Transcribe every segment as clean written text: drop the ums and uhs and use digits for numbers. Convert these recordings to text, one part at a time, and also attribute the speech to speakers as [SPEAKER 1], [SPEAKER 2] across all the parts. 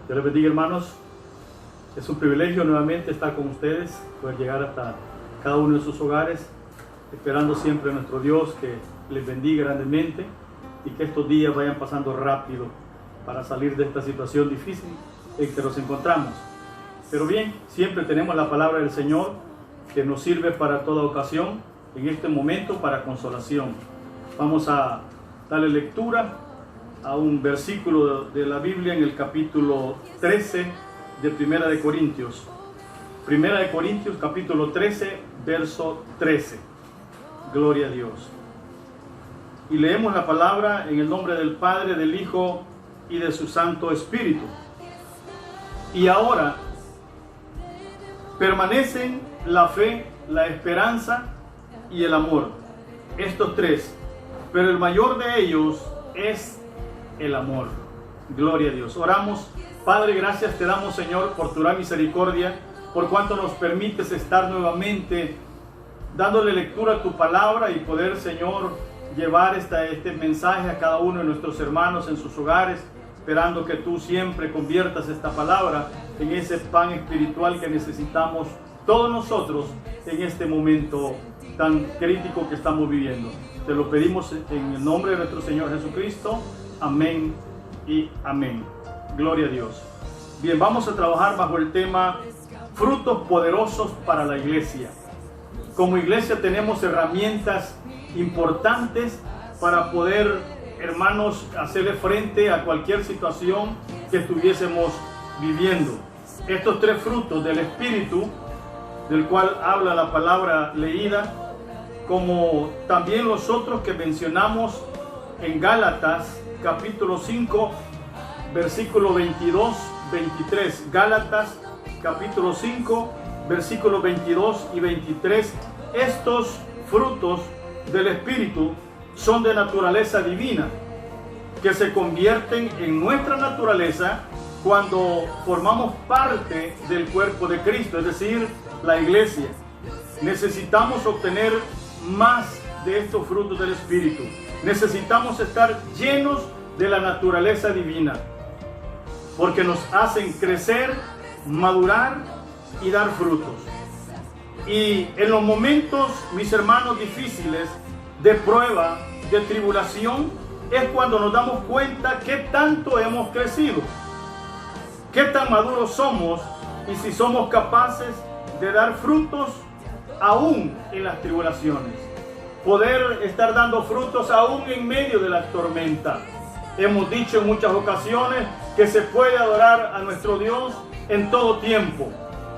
[SPEAKER 1] Dios les bendiga, hermanos. Es un privilegio nuevamente estar con ustedes, poder llegar hasta cada uno de sus hogares, esperando siempre a nuestro Dios que les bendiga grandemente y que estos días vayan pasando rápido para salir de esta situación difícil en que nos encontramos. Pero bien, siempre tenemos la palabra del Señor que nos sirve para toda ocasión, en este momento para consolación. Vamos a darle lectura a un versículo de la Biblia en el capítulo 13 de Primera de Corintios. Primera de Corintios, capítulo 13, verso 13. Gloria a Dios. Y leemos la palabra en el nombre del Padre, del Hijo y de su Santo Espíritu. Y ahora permanecen la fe, la esperanza y el amor. Estos tres, pero el mayor de ellos es el amor. Gloria a Dios. Oramos. Padre, gracias te damos, Señor, por tu gran misericordia, por cuanto nos permites estar nuevamente dándole lectura a tu palabra y poder, Señor, llevar este mensaje a cada uno de nuestros hermanos en sus hogares, esperando que tú siempre conviertas esta palabra en ese pan espiritual que necesitamos todos nosotros en este momento tan crítico que estamos viviendo. Te lo pedimos en el nombre de nuestro Señor Jesucristo. Amén y amén. Gloria a Dios. Bien, vamos a trabajar bajo el tema frutos poderosos para la iglesia. Como iglesia tenemos herramientas importantes para poder, hermanos, hacerle frente a cualquier situación que estuviésemos viviendo. Estos tres frutos del Espíritu, del cual habla la palabra leída, como también los otros que mencionamos en Gálatas, capítulo 5, versículo 22, 23. Gálatas, capítulo 5, versículos 22 y 23. Estos frutos del Espíritu son de naturaleza divina, que se convierten en nuestra naturaleza cuando formamos parte del cuerpo de Cristo, es decir, la iglesia. Necesitamos obtener más de estos frutos del Espíritu. Necesitamos estar llenos de la naturaleza divina, porque nos hacen crecer, madurar y dar frutos. Y en los momentos, mis hermanos, difíciles, de prueba, de tribulación, es cuando nos damos cuenta qué tanto hemos crecido, qué tan maduros somos y si somos capaces de dar frutos aún en las tribulaciones. Poder estar dando frutos aún en medio de la tormenta. Hemos dicho en muchas ocasiones que se puede adorar a nuestro Dios en todo tiempo.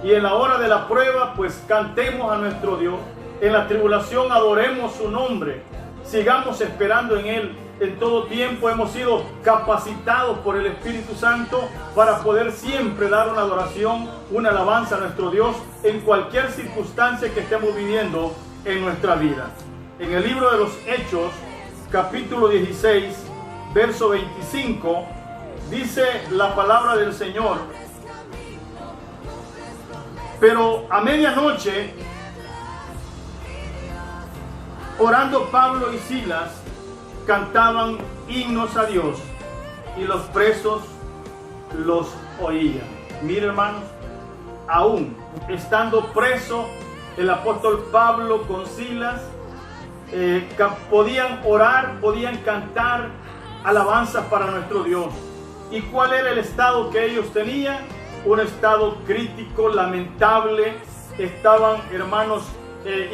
[SPEAKER 1] Y en la hora de la prueba, pues cantemos a nuestro Dios. En la tribulación adoremos su nombre. Sigamos esperando en Él. En todo tiempo hemos sido capacitados por el Espíritu Santo para poder siempre dar una adoración, una alabanza a nuestro Dios en cualquier circunstancia que estemos viviendo en nuestra vida. En el libro de los Hechos, capítulo 16, verso 25, dice la palabra del Señor: pero a medianoche, orando Pablo y Silas, cantaban himnos a Dios y los presos los oían. Mire, hermanos, aún estando preso el apóstol Pablo con Silas, podían orar, podían cantar alabanzas para nuestro Dios. ¿Y cuál era el estado que ellos tenían? Un estado crítico, lamentable. Estaban, hermanos,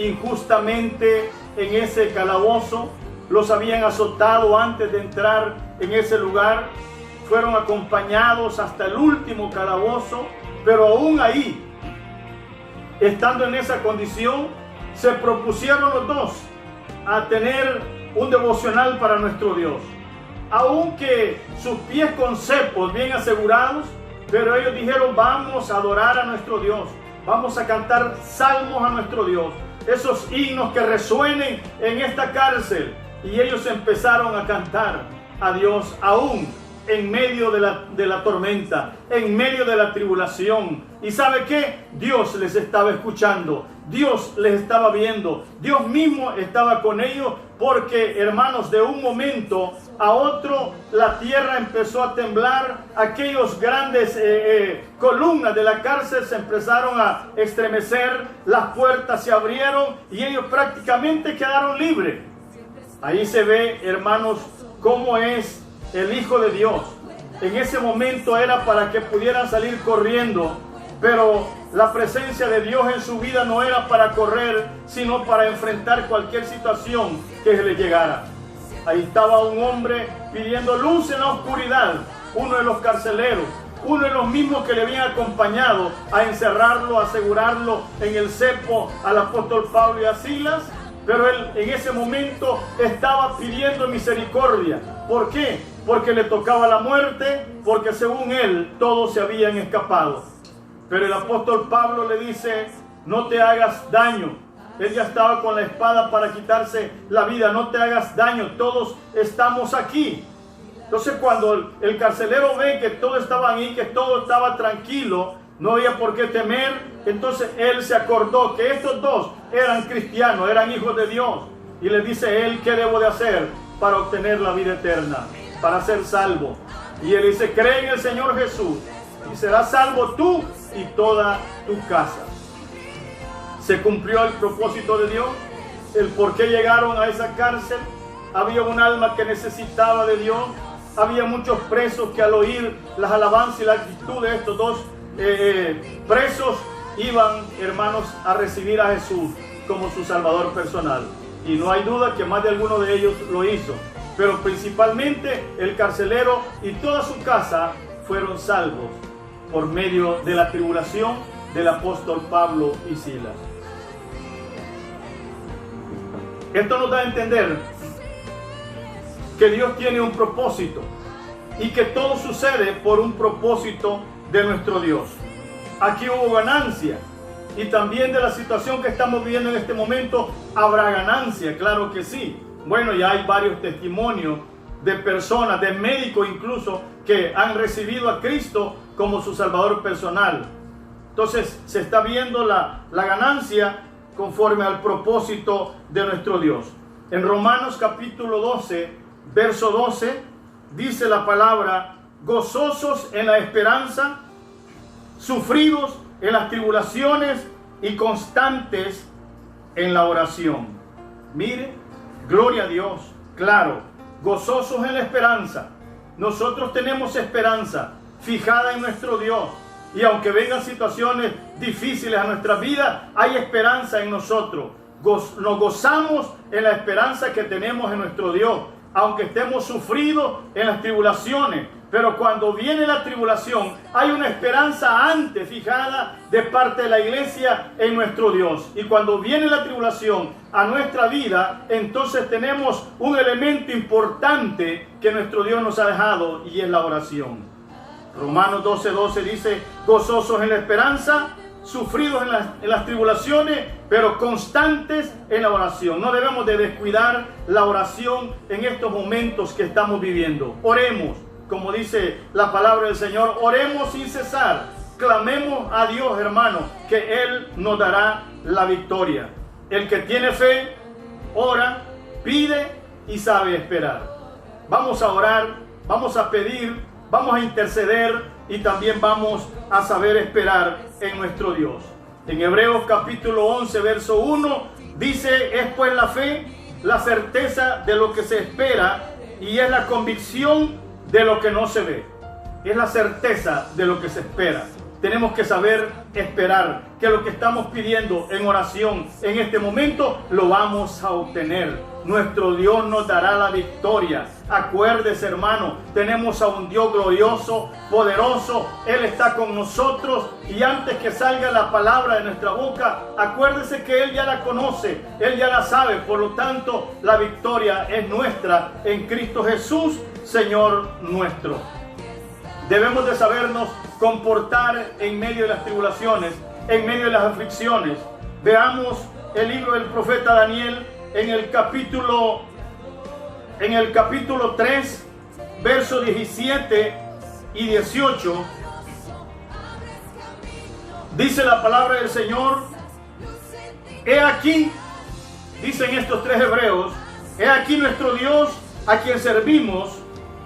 [SPEAKER 1] injustamente en ese calabozo. Los habían azotado antes de entrar en ese lugar. Fueron acompañados hasta el último calabozo. Pero aún ahí, estando en esa condición, se propusieron los dos a tener un devocional para nuestro Dios. Aunque sus pies con cepos bien asegurados, pero ellos dijeron: vamos a adorar a nuestro Dios, vamos a cantar salmos a nuestro Dios, esos himnos que resuenen en esta cárcel. Y ellos empezaron a cantar a Dios aún en medio de la tormenta, en medio de la tribulación. ¿Y sabe qué? Dios les estaba escuchando, Dios les estaba viendo, Dios mismo estaba con ellos, porque, hermanos, de un momento a otro la tierra empezó a temblar, aquellos grandes columnas de la cárcel se empezaron a estremecer, las puertas se abrieron y ellos prácticamente quedaron libres. Ahí se ve, hermanos, cómo es el Hijo de Dios. En ese momento era para que pudieran salir corriendo, pero la presencia de Dios en su vida no era para correr, sino para enfrentar cualquier situación que le llegara. Ahí estaba un hombre pidiendo luz en la oscuridad, uno de los carceleros, uno de los mismos que le habían acompañado a encerrarlo, a asegurarlo en el cepo al apóstol Pablo y a Silas, pero él en ese momento estaba pidiendo misericordia. ¿Por qué? Porque le tocaba la muerte, porque según él todos se habían escapado. Pero el apóstol Pablo le dice: no te hagas daño. Él ya estaba con la espada para quitarse la vida. No te hagas daño, todos estamos aquí. Entonces cuando el carcelero ve que todos estaban ahí, que todo estaba tranquilo, no había por qué temer, entonces él se acordó que estos dos eran cristianos, eran hijos de Dios. Y le dice él: ¿qué debo de hacer para obtener la vida eterna, para ser salvo? Y él dice: cree en el Señor Jesús y serás salvo tú y toda tu casa. Se cumplió el propósito de Dios, el por qué llegaron a esa cárcel. Había un alma que necesitaba de Dios, había muchos presos que al oír las alabanzas y la actitud de estos dos presos iban, hermanos, a recibir a Jesús como su Salvador personal. Y no hay duda que más de alguno de ellos lo hizo, pero principalmente el carcelero y toda su casa fueron salvos por medio de la tribulación del apóstol Pablo y Silas. Esto nos da a entender que Dios tiene un propósito y que todo sucede por un propósito de nuestro Dios. Aquí hubo ganancia, y también de la situación que estamos viviendo en este momento habrá ganancia, claro que sí. Bueno, ya hay varios testimonios de personas, de médicos incluso, que han recibido a Cristo como su Salvador personal. Entonces se está viendo la ganancia conforme al propósito de nuestro Dios. En Romanos capítulo 12, verso 12, dice la palabra: gozosos en la esperanza, sufridos en las tribulaciones y constantes en la oración. Mire, gloria a Dios, claro, gozosos en la esperanza. Nosotros tenemos esperanza fijada en nuestro Dios. Y aunque vengan situaciones difíciles a nuestra vida, hay esperanza en nosotros. Nos gozamos en la esperanza que tenemos en nuestro Dios, aunque estemos sufridos en las tribulaciones. Pero cuando viene la tribulación, hay una esperanza antes fijada de parte de la iglesia en nuestro Dios. Y cuando viene la tribulación a nuestra vida, entonces tenemos un elemento importante que nuestro Dios nos ha dejado, y es la oración. Romanos 12:12 dice: gozosos en la esperanza, sufridos en las tribulaciones, pero constantes en la oración. No debemos de descuidar la oración en estos momentos que estamos viviendo. Oremos, como dice la palabra del Señor, oremos sin cesar. Clamemos a Dios, hermano, que Él nos dará la victoria. El que tiene fe, ora, pide y sabe esperar. Vamos a orar, vamos a pedir, vamos a interceder y también vamos a saber esperar en nuestro Dios. En Hebreos capítulo 11, verso 1, dice: es pues la fe, la certeza de lo que se espera, y es la convicción de lo que no se ve. Es la certeza de lo que se espera. Tenemos que saber esperar que lo que estamos pidiendo en oración en este momento lo vamos a obtener. Nuestro Dios nos dará la victoria. Acuérdese, hermano, tenemos a un Dios glorioso, poderoso. Él está con nosotros, y antes que salga la palabra de nuestra boca, acuérdese que Él ya la conoce, Él ya la sabe. Por lo tanto, la victoria es nuestra en Cristo Jesús, Señor nuestro. Debemos de sabernos comportar en medio de las tribulaciones, en medio de las aflicciones. Veamos el libro del profeta Daniel en el capítulo 3, versos 17 y 18. Dice la palabra del Señor: he aquí, dicen estos tres hebreos, he aquí nuestro Dios a quien servimos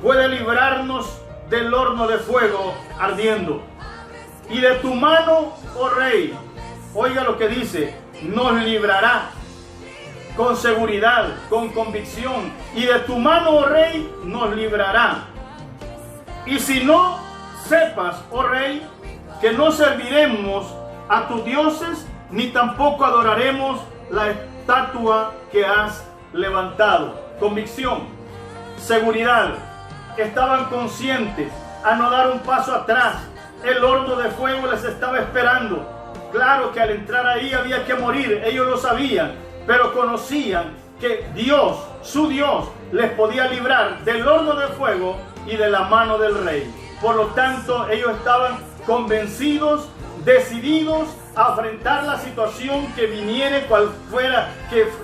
[SPEAKER 1] puede librarnos del horno de fuego ardiendo. Y de tu mano, oh rey, oiga lo que dice, nos librará con seguridad, con convicción. Y de tu mano, oh rey, nos librará. Y si no, sepas, oh rey, que no serviremos a tus dioses, ni tampoco adoraremos la estatua que has levantado. Convicción, seguridad. Estaban conscientes a no dar un paso atrás. El horno de fuego les estaba esperando. Claro que al entrar ahí había que morir, ellos lo sabían, pero conocían que Dios, su Dios, les podía librar del horno de fuego y de la mano del rey. Por lo tanto, ellos estaban convencidos, decididos a enfrentar la situación que viniere, cual fuera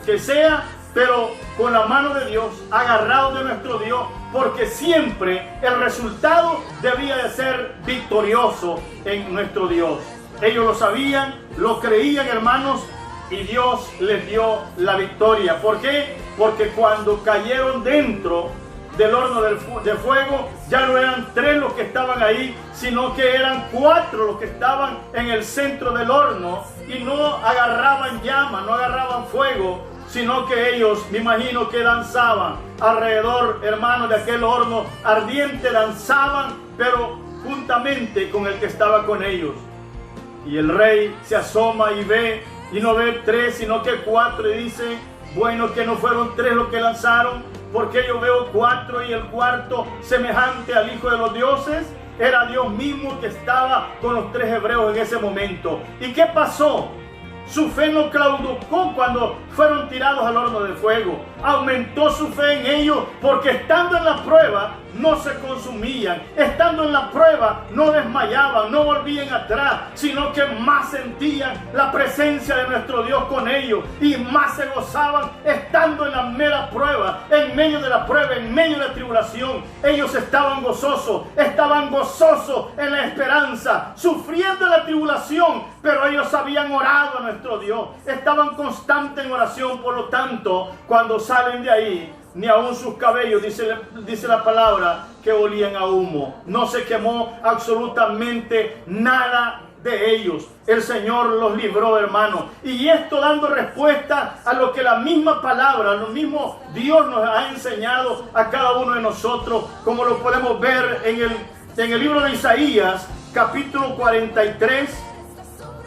[SPEAKER 1] que sea, pero con la mano de Dios, agarrados de nuestro Dios, porque siempre el resultado debía de ser victorioso en nuestro Dios. Ellos lo sabían, lo creían, hermanos, y Dios les dio la victoria. ¿Por qué? Porque cuando cayeron dentro del horno de fuego, ya no eran 3 los que estaban ahí, sino que eran 4 los que estaban en el centro del horno, y no agarraban llama, no agarraban fuego, sino que ellos, me imagino que danzaban alrededor, hermanos, de aquel horno ardiente, danzaban, pero juntamente con el que estaba con ellos. Y el rey se asoma y ve, y no ve 3, sino que 4, y dice, bueno, que no fueron 3 los que lanzaron, porque yo veo 4 y el cuarto semejante al hijo de los dioses. Era Dios mismo que estaba con los 3 hebreos en ese momento. ¿Y qué pasó? Su fe no claudicó cuando fueron tirados al horno de fuego. Aumentó su fe en ellos, porque estando en la prueba no se consumían. Estando en la prueba no desmayaban, no volvían atrás, sino que más sentían la presencia de nuestro Dios con ellos, y más se gozaban estando en la mera prueba, en medio de la prueba, en medio de la tribulación. Ellos estaban gozosos en la esperanza, sufriendo la tribulación, pero ellos habían orado a nuestro Dios, estaban constantes en oración. Por lo tanto, cuando salen de ahí, ni aún sus cabellos, dice la palabra, que olían a humo. No se quemó absolutamente nada de ellos. El Señor los libró, hermano. Y esto dando respuesta a lo que la misma palabra, lo mismo Dios nos ha enseñado a cada uno de nosotros, como lo podemos ver en el libro de Isaías, capítulo 43,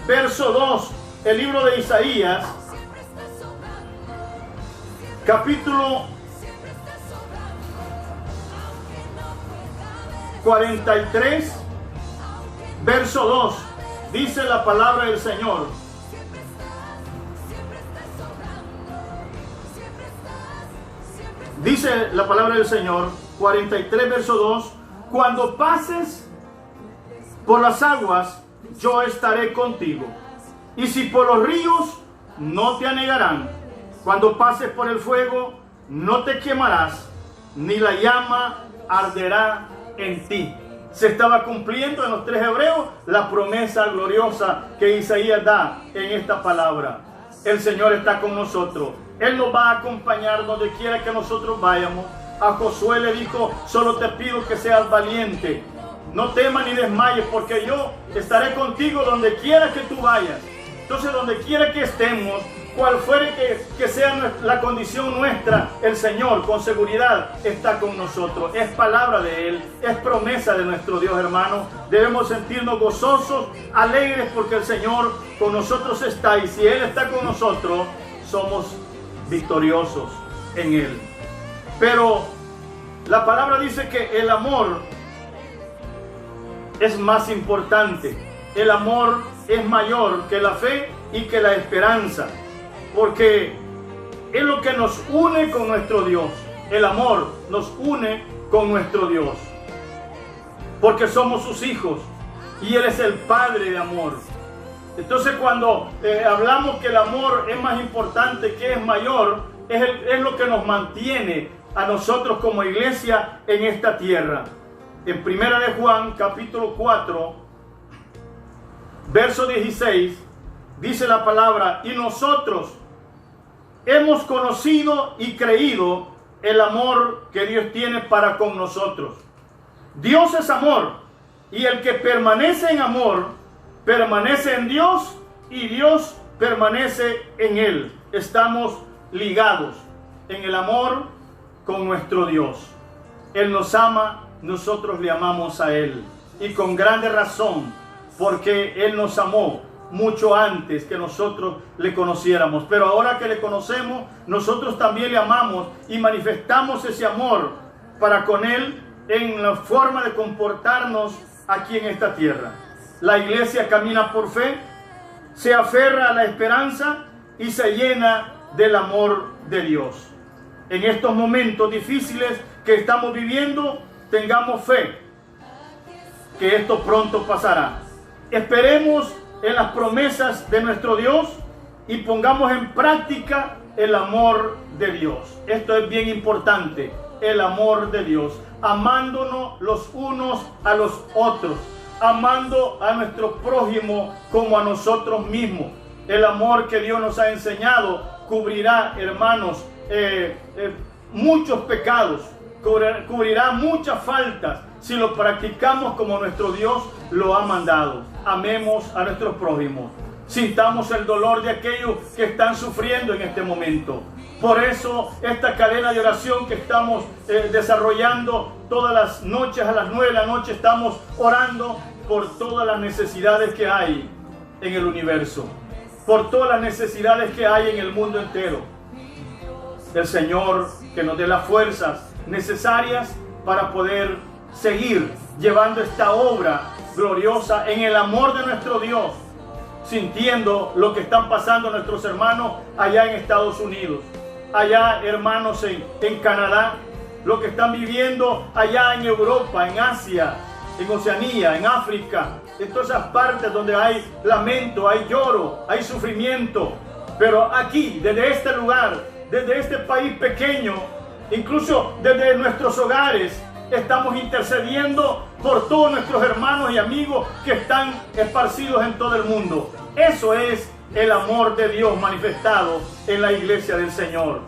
[SPEAKER 1] verso 2. El libro de Isaías, capítulo 43, verso 2, dice la palabra del Señor. Dice la palabra del Señor, 43, verso 2, cuando pases por las aguas, yo estaré contigo. Y si por los ríos, no te anegarán. Cuando pases por el fuego, no te quemarás, ni la llama arderá en ti. Se estaba cumpliendo en los 3 hebreos la promesa gloriosa que Isaías da en esta palabra. El Señor está con nosotros. Él nos va a acompañar donde quiera que nosotros vayamos. A Josué le dijo, solo te pido que seas valiente. No temas ni desmayes, porque yo estaré contigo donde quiera que tú vayas. Entonces, donde quiera que estemos, cual fuere que sea la condición nuestra, el Señor con seguridad está con nosotros. Es palabra de Él, es promesa de nuestro Dios, hermano. Debemos sentirnos gozosos, alegres, porque el Señor con nosotros está. Y si Él está con nosotros, somos victoriosos en Él. Pero la palabra dice que el amor es más importante. El amor es mayor que la fe y que la esperanza, porque es lo que nos une con nuestro Dios. El amor nos une con nuestro Dios, porque somos sus hijos y Él es el Padre de amor. Entonces, cuando hablamos que el amor es más importante, que es mayor, es lo que nos mantiene a nosotros como iglesia en esta tierra. En 1 de Juan, capítulo 4, verso 16, dice la palabra, y nosotros hemos conocido y creído el amor que Dios tiene para con nosotros. Dios es amor, y el que permanece en amor, permanece en Dios, y Dios permanece en él. Estamos ligados en el amor con nuestro Dios. Él nos ama, nosotros le amamos a Él. Y con grande razón, porque Él nos amó mucho antes que nosotros le conociéramos. Pero ahora que le conocemos, nosotros también le amamos y manifestamos ese amor para con Él en la forma de comportarnos aquí en esta tierra. La iglesia camina por fe, se aferra a la esperanza y se llena del amor de Dios. En estos momentos difíciles que estamos viviendo, tengamos fe que esto pronto pasará. Esperemos en las promesas de nuestro Dios y pongamos en práctica el amor de Dios. Esto es bien importante, el amor de Dios, amándonos los unos a los otros, amando a nuestro prójimo como a nosotros mismos. El amor que Dios nos ha enseñado cubrirá, hermanos, muchos pecados, cubrirá muchas faltas si lo practicamos como nuestro Dios lo ha mandado. Amemos a nuestros prójimos, sintamos el dolor de aquellos que están sufriendo en este momento. Por eso esta cadena de oración que estamos desarrollando todas las noches, a las 9 de la noche estamos orando por todas las necesidades que hay en el universo, por todas las necesidades que hay en el mundo entero. El Señor que nos dé las fuerzas necesarias para poder seguir llevando esta obra gloriosa en el amor de nuestro Dios, sintiendo lo que están pasando nuestros hermanos allá en Estados Unidos, allá hermanos en Canadá, lo que están viviendo allá en Europa, en Asia, en Oceanía, en África, en todas esas partes donde hay lamento, hay lloro, hay sufrimiento. Pero aquí, desde este lugar, desde este país pequeño, incluso desde nuestros hogares, estamos intercediendo por todos nuestros hermanos y amigos que están esparcidos en todo el mundo. Eso es el amor de Dios manifestado en la iglesia del Señor.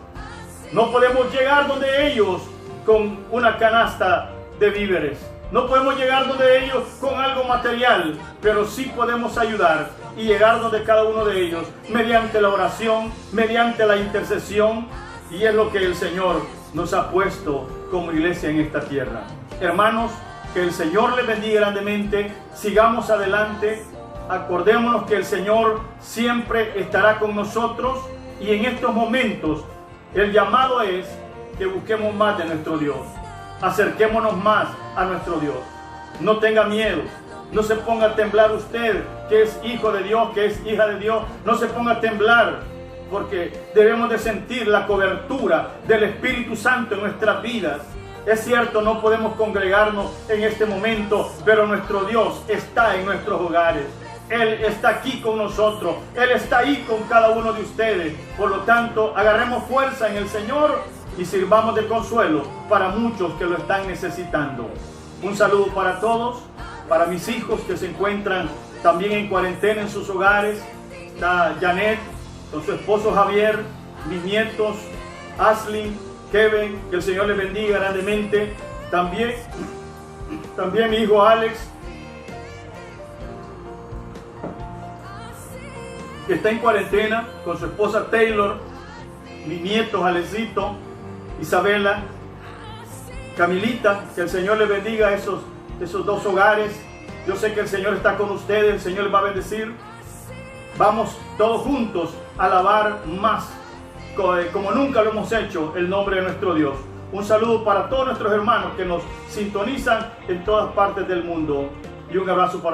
[SPEAKER 1] No podemos llegar donde ellos con una canasta de víveres. No podemos llegar donde ellos con algo material, pero sí podemos ayudar y llegar donde cada uno de ellos mediante la oración, mediante la intercesión, y es lo que el Señor nos ha puesto como iglesia en esta tierra. Hermanos, que el Señor les bendiga grandemente. Sigamos adelante. Acordémonos que el Señor siempre estará con nosotros, y en estos momentos el llamado es que busquemos más de nuestro Dios. Acerquémonos más a nuestro Dios. No tenga miedo. No se ponga a temblar usted, que es hijo de Dios, que es hija de Dios. No se ponga a temblar, porque debemos de sentir la cobertura del Espíritu Santo en nuestras vidas. Es cierto, no podemos congregarnos en este momento, pero nuestro Dios está en nuestros hogares. Él está aquí con nosotros. Él está ahí con cada uno de ustedes. Por lo tanto, agarremos fuerza en el Señor y sirvamos de consuelo para muchos que lo están necesitando. Un saludo para todos, para mis hijos que se encuentran también en cuarentena en sus hogares. Está Janet con su esposo Javier, mis nietos Aslin, Kevin, que el Señor les bendiga grandemente. También mi hijo Alex, que está en cuarentena con su esposa Taylor, mis nietos Alecito, Isabela, Camilita, que el Señor les bendiga esos dos hogares. Yo sé que el Señor está con ustedes, el Señor les va a bendecir. Vamos todos juntos a alabar más, como nunca lo hemos hecho, el nombre de nuestro Dios. Un saludo para todos nuestros hermanos que nos sintonizan en todas partes del mundo, y un abrazo para